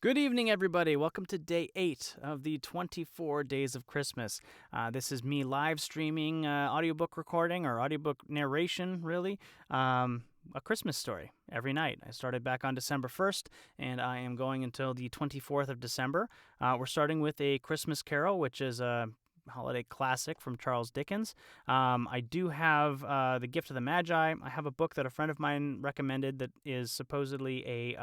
Good evening, everybody. Welcome to day 8 of the 24 Days of Christmas. This is me live streaming audiobook recording or audiobook narration, really, a Christmas story every night. I started back on December 1st, and I am going until the 24th of December. We're starting with A Christmas Carol, which is a holiday classic from Charles Dickens. I do have The Gift of the Magi. I have a book that a friend of mine recommended that is supposedly a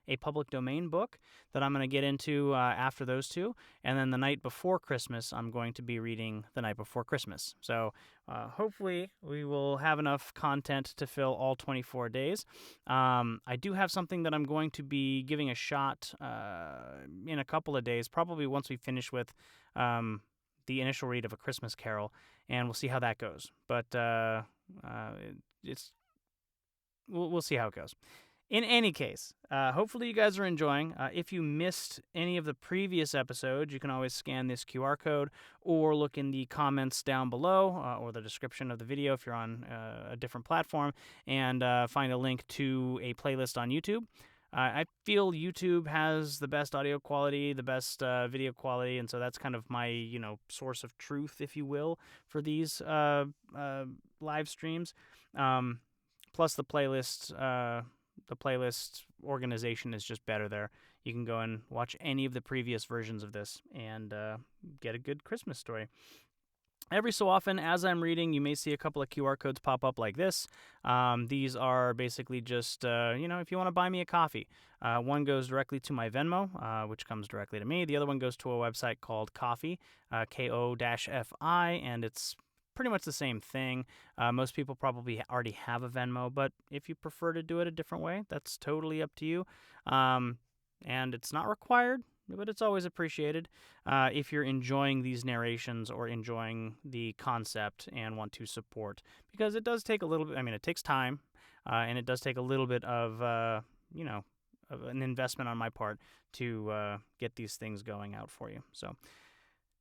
a public domain book that I'm going to get into after those two. And then the night before Christmas, I'm going to be reading The Night Before Christmas. So hopefully we will have enough content to fill all 24 days. I do have something that I'm going to be giving a shot in a couple of days, probably once we finish with the initial read of A Christmas Carol, and we'll see how that goes. But we'll see how it goes. In any case, hopefully you guys are enjoying. If you missed any of the previous episodes, you can always scan this QR code or look in the comments down below or the description of the video if you're on a different platform and find a link to a playlist on YouTube. I feel YouTube has the best audio quality, the best video quality, and so that's kind of my, source of truth, if you will, for these live streams. Plus the playlist organization is just better there. You can go and watch any of the previous versions of this and get a good Christmas story. Every so often, as I'm reading, you may see a couple of QR codes pop up like this. These are basically just, if you want to buy me a coffee. One goes directly to my Venmo, which comes directly to me. The other one goes to a website called Ko-fi, Ko-fi, and it's pretty much the same thing. Most people probably already have a Venmo, but if you prefer to do it a different way, that's totally up to you. And it's not required, but it's always appreciated if you're enjoying these narrations or enjoying the concept and want to support, because it does take a little bit. It takes time, and it does take a little bit of, of an investment on my part to get these things going out for you. So,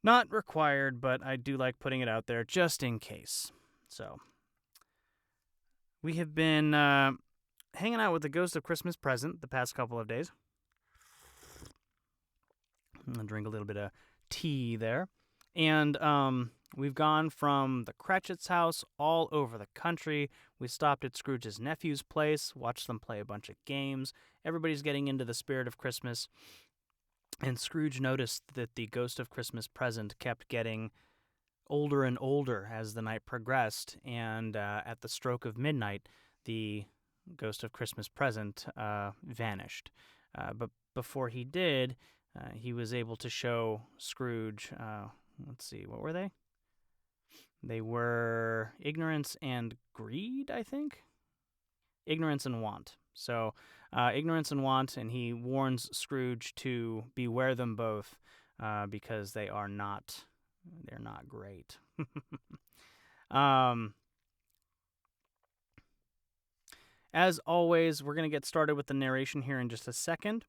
not required, but I do like putting it out there just in case. So, we have been hanging out with the Ghost of Christmas Present the past couple of days. I'm going to drink a little bit of tea there. And we've gone from the Cratchit's house all over the country. We stopped at Scrooge's nephew's place, watched them play a bunch of games. Everybody's getting into the spirit of Christmas. And Scrooge noticed that the Ghost of Christmas Present kept getting older and older as the night progressed. And at the stroke of midnight, the Ghost of Christmas Present vanished. But before he did, he was able to show Scrooge, let's see, what were they? They were ignorance and greed, I think? Ignorance and want. So, ignorance and want, and he warns Scrooge to beware them both because they're not great. As always, we're going to get started with the narration here in just a second.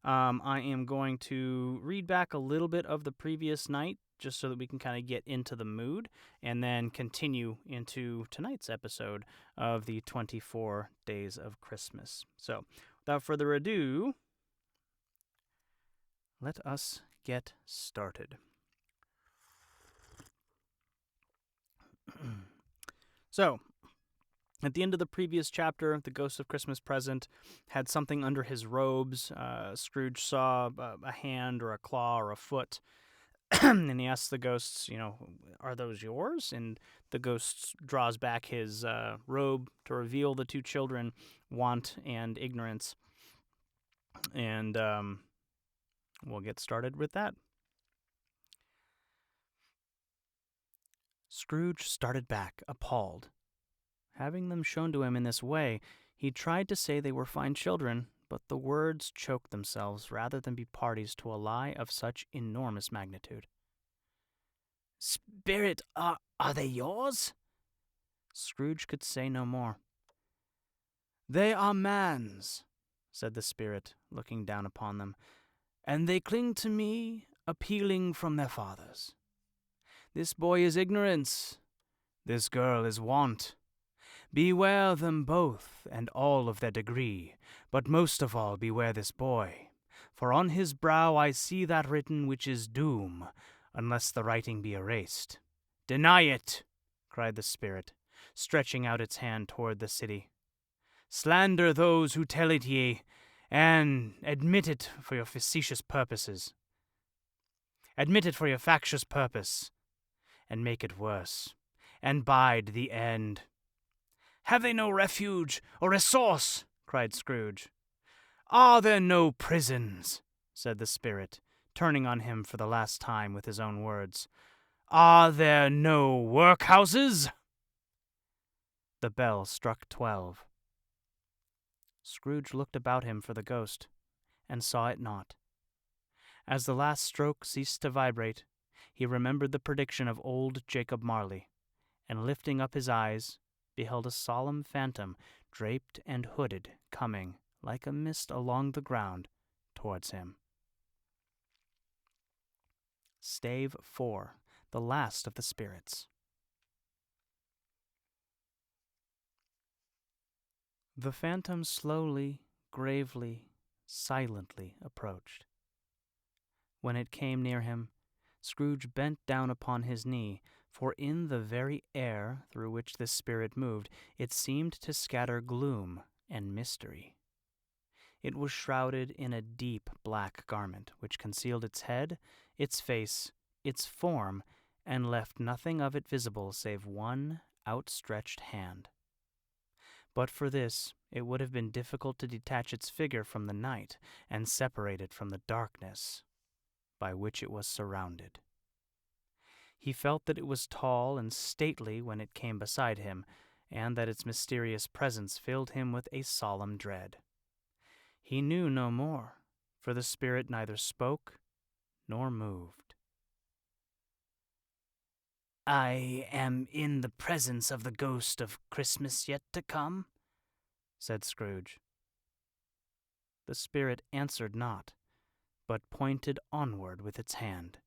I am going to read back a little bit of the previous night just so that we can kind of get into the mood and then continue into tonight's episode of the 24 Days of Christmas. So, without further ado, let us get started. So, at the end of the previous chapter, the Ghost of Christmas Present had something under his robes. Scrooge saw a hand or a claw or a foot, and he asks the ghosts, are those yours? And the ghost draws back his robe to reveal the two children, Want and Ignorance. And we'll get started with that. Scrooge started back, appalled. Having them shown to him in this way, he tried to say they were fine children, but the words choked themselves rather than be parties to a lie of such enormous magnitude. "Spirit, are they yours?" Scrooge could say no more. "They are man's," said the spirit, looking down upon them, "and they cling to me, appealing from their fathers. This boy is ignorance, this girl is want. Beware them both, and all of their degree, but most of all beware this boy. For on his brow I see that written which is doom, unless the writing be erased. Deny it, cried the spirit, stretching out its hand toward the city. Slander those who tell it ye, and admit it for your facetious purposes. Admit it for your factious purpose, and make it worse, and bide the end. Have they no refuge or resource? Cried Scrooge. Are there no prisons? Said the spirit, turning on him for the last time with his own words. Are there no workhouses? The bell struck 12. Scrooge looked about him for the ghost, and saw it not. As the last stroke ceased to vibrate, he remembered the prediction of old Jacob Marley, and lifting up his eyes, beheld a solemn phantom, draped and hooded, coming, like a mist along the ground, towards him. Stave 4. The Last of the Spirits. The phantom slowly, gravely, silently approached. When it came near him, Scrooge bent down upon his knee, for in the very air through which this spirit moved, it seemed to scatter gloom and mystery. It was shrouded in a deep black garment, which concealed its head, its face, its form, and left nothing of it visible save one outstretched hand. But for this, it would have been difficult to detach its figure from the night and separate it from the darkness by which it was surrounded. He felt that it was tall and stately when it came beside him, and that its mysterious presence filled him with a solemn dread. He knew no more, for the spirit neither spoke nor moved. I am in the presence of the ghost of Christmas yet to come, said Scrooge. The spirit answered not, but pointed onward with its hand.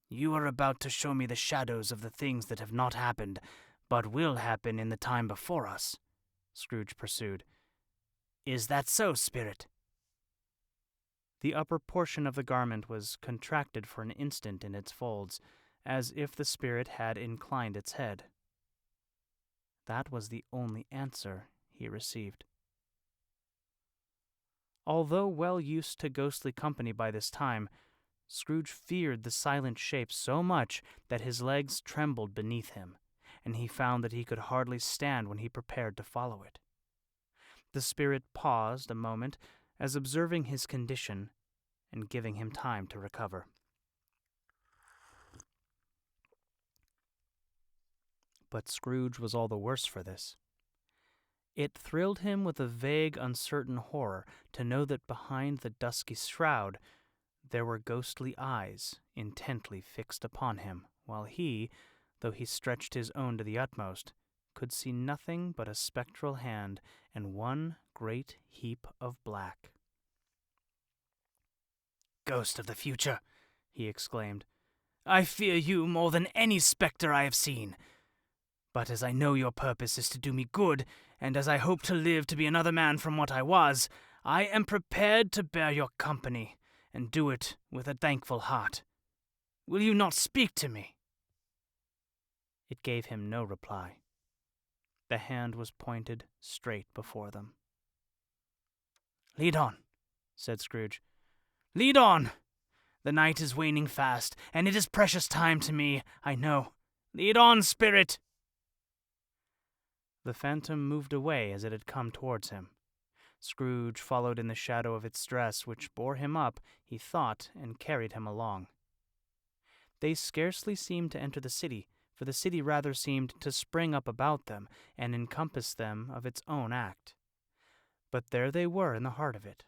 You are about to show me the shadows of the things that have not happened, but will happen in the time before us, Scrooge pursued. Is that so, spirit? The upper portion of the garment was contracted for an instant in its folds, as if the spirit had inclined its head. That was the only answer he received. Although well used to ghostly company by this time, Scrooge feared the silent shape so much that his legs trembled beneath him, and he found that he could hardly stand when he prepared to follow it. The spirit paused a moment, as observing his condition and giving him time to recover. But Scrooge was all the worse for this. It thrilled him with a vague, uncertain horror to know that behind the dusky shroud there were ghostly eyes intently fixed upon him, while he, though he stretched his own to the utmost, could see nothing but a spectral hand and one great heap of black. Ghost of the future, he exclaimed, I fear you more than any spectre I have seen. But as I know your purpose is to do me good, and as I hope to live to be another man from what I was, I am prepared to bear your company, and do it with a thankful heart. Will you not speak to me? It gave him no reply. The hand was pointed straight before them. Lead on, said Scrooge. Lead on! The night is waning fast, and it is precious time to me, I know. Lead on, spirit! The phantom moved away as it had come towards him. Scrooge followed in the shadow of its dress, which bore him up, he thought, and carried him along. They scarcely seemed to enter the city, for the city rather seemed to spring up about them and encompass them of its own act. But there they were in the heart of it,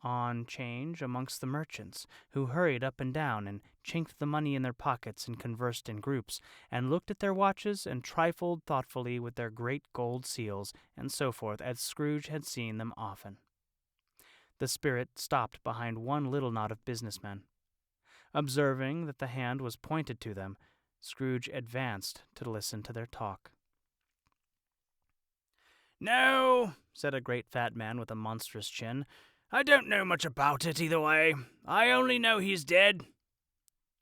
on 'change amongst the merchants, who hurried up and down and chinked the money in their pockets and conversed in groups, and looked at their watches and trifled thoughtfully with their great gold seals, and so forth, as Scrooge had seen them often. The spirit stopped behind one little knot of businessmen. Observing that the hand was pointed to them, Scrooge advanced to listen to their talk. "No," said a great fat man with a monstrous chin. "I don't know much about it either way. I only know he's dead."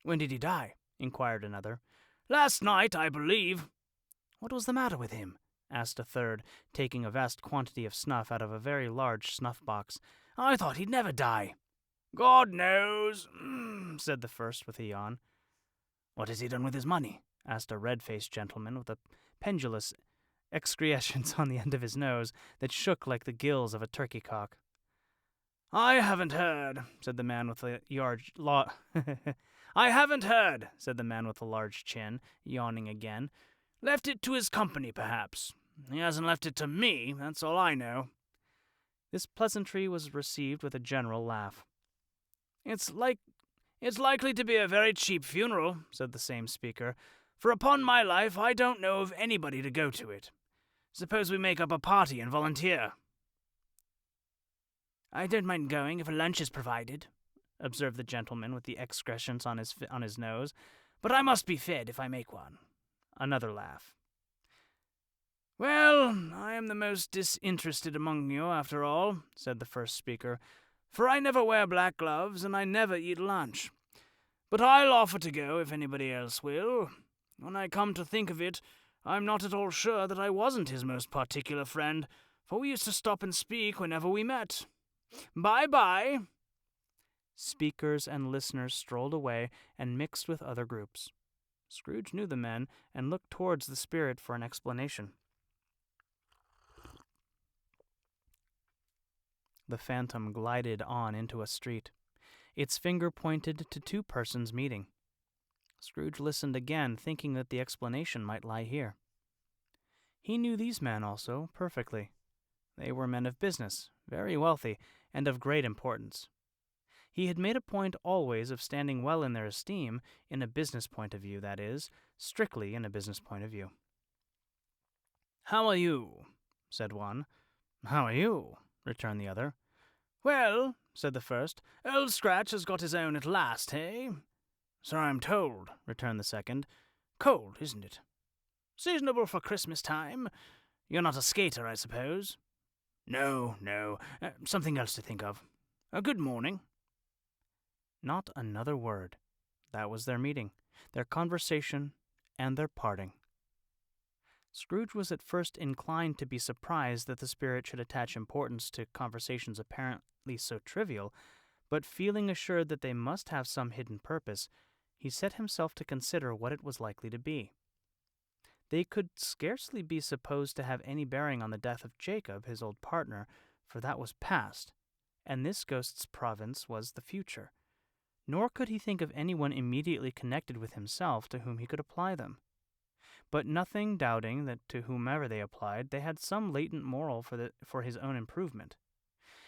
"When did he die?" inquired another. "Last night, I believe." "What was the matter with him?" asked a third, taking a vast quantity of snuff out of a very large snuff-box. "I thought he'd never die." "God knows," said the first with a yawn. "What has he done with his money?" asked a red-faced gentleman with a pendulous excrescence on the end of his nose that shook like the gills of a turkey-cock. "I haven't heard," said the man with the I haven't heard," said the man with the large chin, yawning again. "Left it to his company, perhaps. He hasn't left it to me, that's all I know." This pleasantry was received with a general laugh. It's likely to be a very cheap funeral," said the same speaker, "for upon my life I don't know of anybody to go to it. Suppose we make up a party and volunteer." "I don't mind going if a lunch is provided," observed the gentleman with the excrescence on his nose, "but I must be fed if I make one." Another laugh. "Well, I am the most disinterested among you, after all," said the first speaker, "for I never wear black gloves and I never eat lunch. But I'll offer to go if anybody else will. When I come to think of it, I'm not at all sure that I wasn't his most particular friend, for we used to stop and speak whenever we met. Bye-bye." Speakers and listeners strolled away and mixed with other groups. Scrooge knew the men and looked towards the spirit for an explanation. The phantom glided on into a street. Its finger pointed to two persons meeting. Scrooge listened again, thinking that the explanation might lie here. He knew these men also perfectly. They were men of business, very wealthy, and of great importance. He had made a point always of standing well in their esteem, in a business point of view, that is, strictly in a business point of view. "How are you?" said one. "How are you?" returned the other. "Well," said the first, "Old Scratch has got his own at last, hey?" "So I'm told," returned the second. "Cold, isn't it?" "Seasonable for Christmas time. You're not a skater, I suppose?" No. Something else to think of. Good morning." Not another word. That was their meeting, their conversation, and their parting. Scrooge was at first inclined to be surprised that the spirit should attach importance to conversations apparently so trivial, but feeling assured that they must have some hidden purpose, he set himself to consider what it was likely to be. They could scarcely be supposed to have any bearing on the death of Jacob, his old partner, for that was past, and this ghost's province was the future. Nor could he think of anyone immediately connected with himself to whom he could apply them. But nothing doubting that to whomever they applied, they had some latent moral for his own improvement.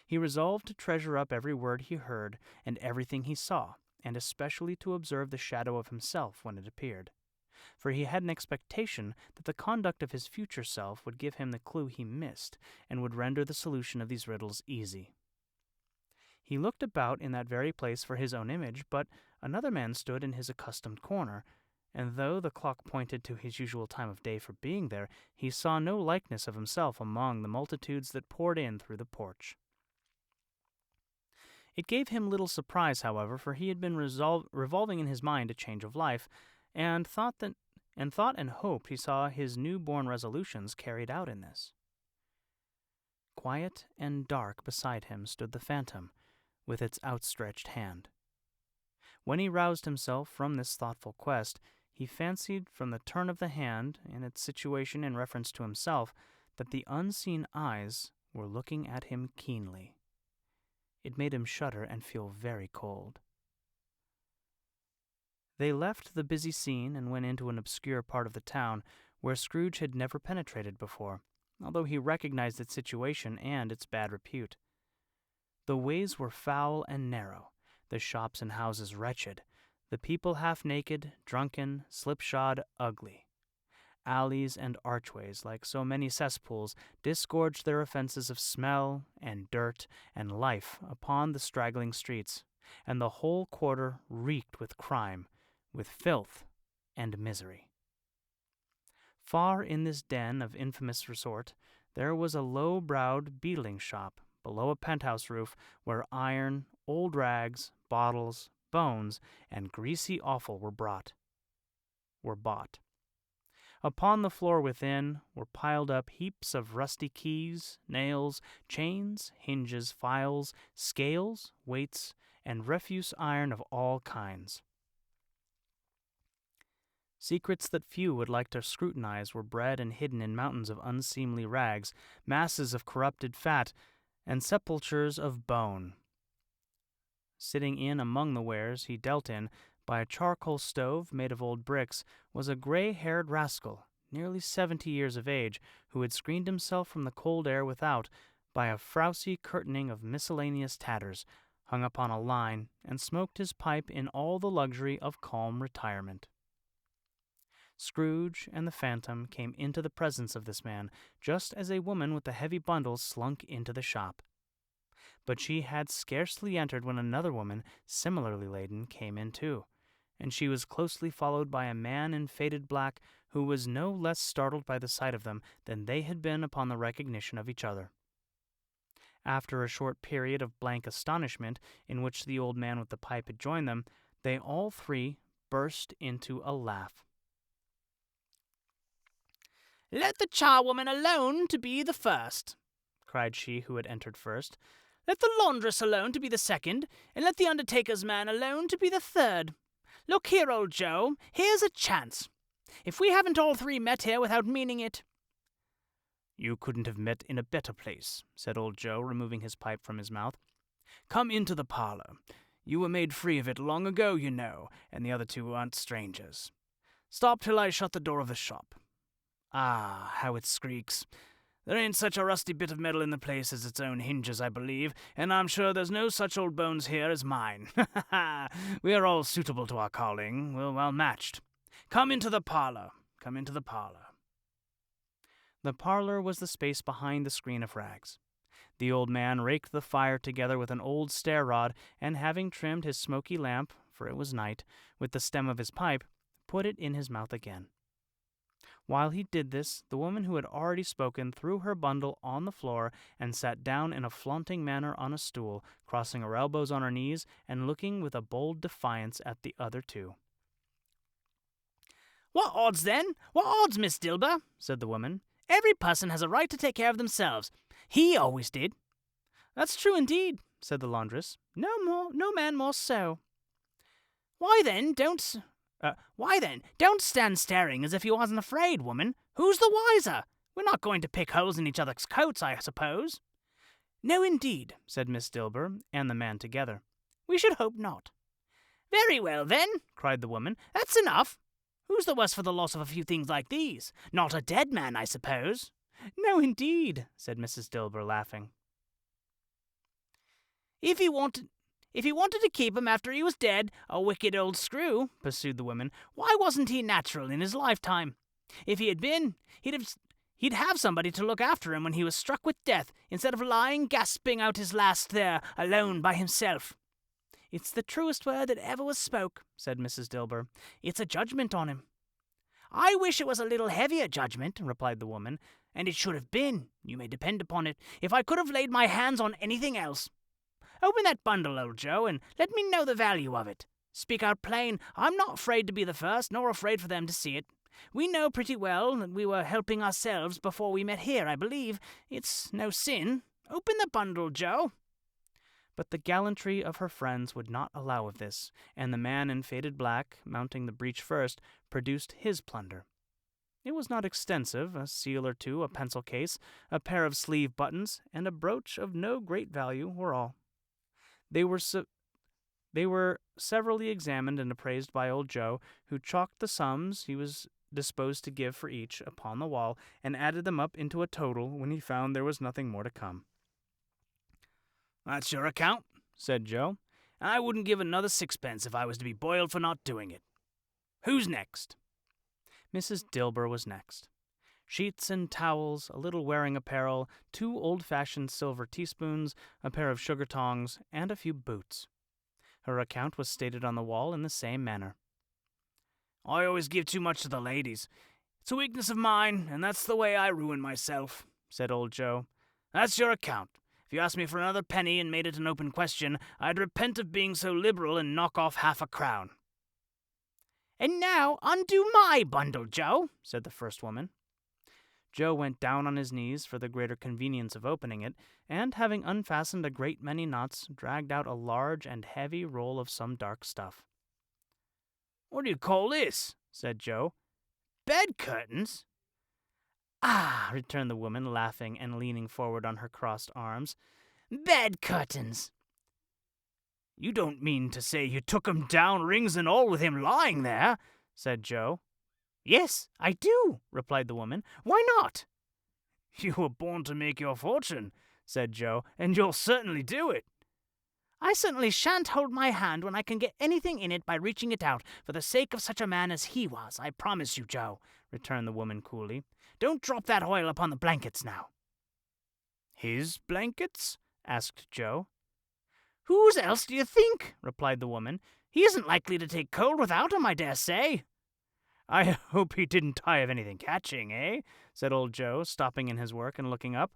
He resolved to treasure up every word he heard and everything he saw, and especially to observe the shadow of himself when it appeared. For he had an expectation that the conduct of his future self would give him the clue he missed, and would render the solution of these riddles easy. He looked about in that very place for his own image, but another man stood in his accustomed corner, and though the clock pointed to his usual time of day for being there, he saw no likeness of himself among the multitudes that poured in through the porch. It gave him little surprise, however, for he had been revolving in his mind a change of life, and thought and hoped he saw his new-born resolutions carried out in this. Quiet and dark beside him stood the phantom, with its outstretched hand. When he roused himself from this thoughtful quest, he fancied from the turn of the hand and its situation in reference to himself that the unseen eyes were looking at him keenly. It made him shudder and feel very cold. They left the busy scene and went into an obscure part of the town where Scrooge had never penetrated before, although he recognized its situation and its bad repute. The ways were foul and narrow, the shops and houses wretched, the people half-naked, drunken, slipshod, ugly. Alleys and archways, like so many cesspools, disgorged their offenses of smell and dirt and life upon the straggling streets, and the whole quarter reeked with crime, with filth and misery. Far in this den of infamous resort, there was a low-browed beetling shop below a penthouse roof where iron, old rags, bottles, bones, and greasy offal were bought. Upon the floor within were piled up heaps of rusty keys, nails, chains, hinges, files, scales, weights, and refuse iron of all kinds. Secrets that few would like to scrutinize were bred and hidden in mountains of unseemly rags, masses of corrupted fat, and sepulchres of bone. Sitting in among the wares he dealt in, by a charcoal stove made of old bricks, was a gray-haired rascal, nearly 70 years of age, who had screened himself from the cold air without by a frowsy curtaining of miscellaneous tatters, hung upon a line, and smoked his pipe in all the luxury of calm retirement. Scrooge and the Phantom came into the presence of this man, just as a woman with a heavy bundle slunk into the shop. But she had scarcely entered when another woman, similarly laden, came in too, and she was closely followed by a man in faded black who was no less startled by the sight of them than they had been upon the recognition of each other. After a short period of blank astonishment, in which the old man with the pipe had joined them, they all three burst into a laugh. "Let the charwoman alone to be the first," cried she who had entered first. "Let the laundress alone to be the second, and let the undertaker's man alone to be the third. Look here, old Joe, here's a chance. If we haven't all three met here without meaning it—" "You couldn't have met in a better place," said old Joe, removing his pipe from his mouth. "Come into the parlor. You were made free of it long ago, you know, and the other two aren't strangers. Stop till I shut the door of the shop. Ah, how it squeaks. There ain't such a rusty bit of metal in the place as its own hinges, I believe, and I'm sure there's no such old bones here as mine. Ha ha ha! We are all suitable to our calling. We're well matched. Come into the parlor. Come into the parlor." The parlor was the space behind the screen of rags. The old man raked the fire together with an old stair-rod, and having trimmed his smoky lamp, for it was night, with the stem of his pipe, put it in his mouth again. While he did this, the woman who had already spoken threw her bundle on the floor and sat down in a flaunting manner on a stool, crossing her elbows on her knees and looking with a bold defiance at the other two. "What odds, then? What odds, Miss Dilber?" said the woman. "Every person has a right to take care of themselves. He always did." "That's true indeed," said the laundress. No man more so." Why then, don't stand staring as if you wasn't afraid, woman. Who's the wiser? We're not going to pick holes in each other's coats, I suppose." "No, indeed," said Miss Dilber and the man together. "We should hope not." "Very well, then," cried the woman. "That's enough. Who's the worse for the loss of a few things like these? Not a dead man, I suppose." "No, indeed," said Mrs. Dilber, laughing. If he wanted to keep him after he was dead, a wicked old screw," pursued the woman, "why wasn't he natural in his lifetime? If he had been, he'd have somebody to look after him when he was struck with death, instead of lying gasping out his last there, alone by himself." "It's the truest word that ever was spoke," said Mrs. Dilber. "It's a judgment on him." "I wish it was a little heavier judgment," replied the woman, "and it should have been, you may depend upon it, if I could have laid my hands on anything else. Open that bundle, old Joe, and let me know the value of it. Speak out plain. I'm not afraid to be the first, nor afraid for them to see it. We know pretty well that we were helping ourselves before we met here, I believe. It's no sin. Open the bundle, Joe." But the gallantry of her friends would not allow of this, and the man in faded black, mounting the breach first, produced his plunder. It was not extensive, a seal or two, a pencil case, a pair of sleeve buttons, and a brooch of no great value were all. They were severally examined and appraised by old Joe, who chalked the sums he was disposed to give for each upon the wall, and added them up into a total when he found there was nothing more to come. "That's your account," said Joe. "I wouldn't give another sixpence if I was to be boiled for not doing it. Who's next?" Mrs. Dilber was next. Sheets and towels, a little wearing apparel, 2 old-fashioned silver teaspoons, a pair of sugar tongs, and a few boots. Her account was stated on the wall in the same manner. "I always give too much to the ladies. It's a weakness of mine, and that's the way I ruin myself. said old Joe. "That's your account. If you asked me for another penny and made it an open question, I'd repent of being so liberal and knock off half a crown." "And now undo my bundle, Joe," said the first woman. Joe went down on his knees for the greater convenience of opening it, and having unfastened a great many knots, dragged out a large and heavy roll of some dark stuff. "What do you call this?" said Joe. "Bed curtains?" "Ah," returned the woman, laughing and leaning forward on her crossed arms. "Bed curtains." "You don't mean to say you took 'em down, rings and all, with him lying there?" said Joe. "Yes, I do," replied the woman. "Why not?" "You were born to make your fortune," said Joe, "and you'll certainly do it." "I certainly shan't hold my hand when I can get anything in it by reaching it out, for the sake of such a man as he was, I promise you, Joe," returned the woman coolly. "Don't drop that oil upon the blankets now." "His blankets?" asked Joe. "Whose else do you think?" replied the woman. "He isn't likely to take cold without 'em, I dare say." "I hope he didn't die of anything catching, eh?" said old Joe, stopping in his work and looking up.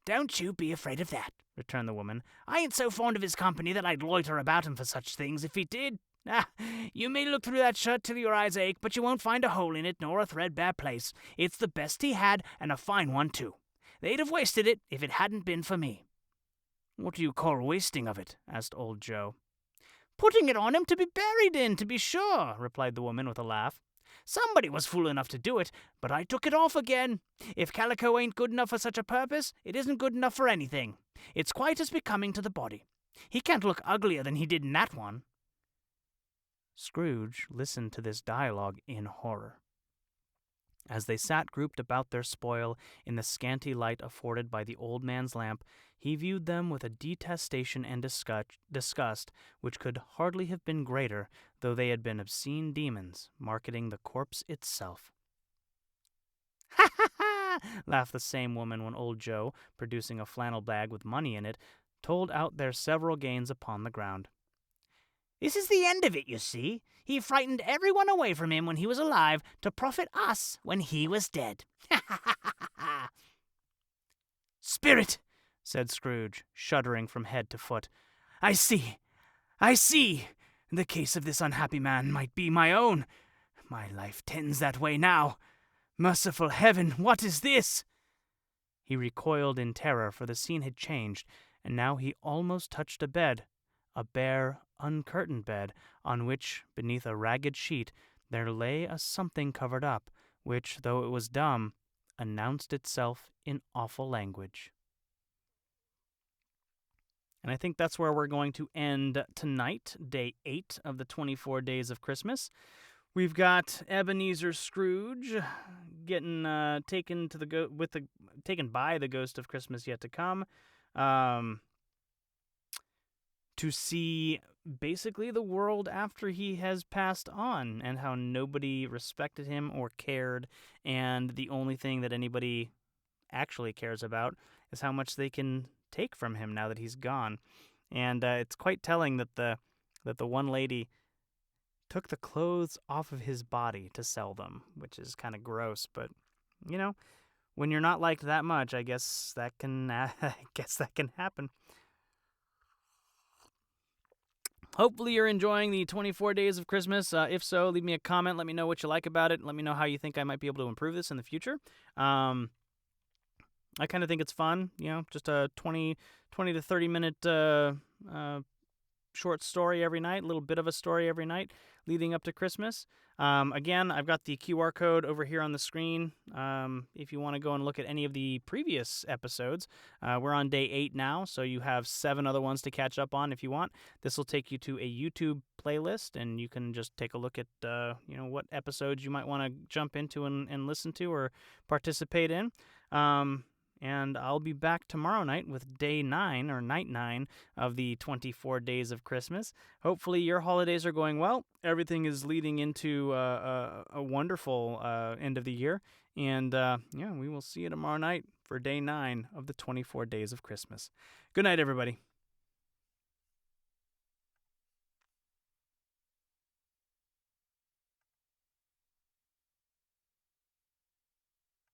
"Don't you be afraid of that," returned the woman. "I ain't so fond of his company that I'd loiter about him for such things if he did. Ah, you may look through that shirt till your eyes ache, but you won't find a hole in it nor a threadbare place. It's the best he had, and a fine one, too. They'd have wasted it if it hadn't been for me." "What do you call wasting of it?" asked old Joe. "Putting it on him to be buried in, to be sure," replied the woman with a laugh. "Somebody was fool enough to do it, but I took it off again. If calico ain't good enough for such a purpose, it isn't good enough for anything. It's quite as becoming to the body. He can't look uglier than he did in that one." Scrooge listened to this dialogue in horror. As they sat grouped about their spoil in the scanty light afforded by the old man's lamp, he viewed them with a detestation and disgust which could hardly have been greater, though they had been obscene demons marketing the corpse itself. "Ha, ha, ha!" laughed the same woman when old Joe, producing a flannel bag with money in it, told out their several gains upon the ground. "This is the end of it, you see. He frightened everyone away from him when he was alive to profit us when he was dead. Ha, ha, ha, ha, ha!" "Spirit!" said Scrooge, shuddering from head to foot. I see! The case of this unhappy man might be my own. My life tends that way now. Merciful heaven, what is this?" He recoiled in terror, for the scene had changed, and now he almost touched a bed, a bare, uncurtained bed, on which, beneath a ragged sheet, there lay a something covered up, which, though it was dumb, announced itself in awful language. And I think that's where we're going to end tonight, day 8 of the 24 days of Christmas. We've got Ebenezer Scrooge getting taken by the ghost of Christmas yet to come, to see basically the world after he has passed on, and how nobody respected him or cared, and the only thing that anybody actually cares about is how much they can take from him now that he's gone. And it's quite telling that the one lady took the clothes off of his body to sell them, which is kind of gross, but you know, when you're not liked that much, I guess that can happen. Hopefully you're enjoying the 24 days of Christmas. If so, leave me a comment. Let me know what you like about it. Let me know how you think I might be able to improve this in the future. I kind of think it's fun, just a 20 to 30 minute short story every night, a little bit of a story every night leading up to Christmas. Again, I've got the QR code over here on the screen. If you want to go and look at any of the previous episodes, we're on day 8 now, so you have 7 other ones to catch up on if you want. This will take you to a YouTube playlist, and you can just take a look at what episodes you might want to jump into and listen to or participate in. And I'll be back tomorrow night with day 9 or night 9 of the 24 days of Christmas. Hopefully your holidays are going well. Everything is leading into a wonderful end of the year. And we will see you tomorrow night for day 9 of the 24 days of Christmas. Good night, everybody.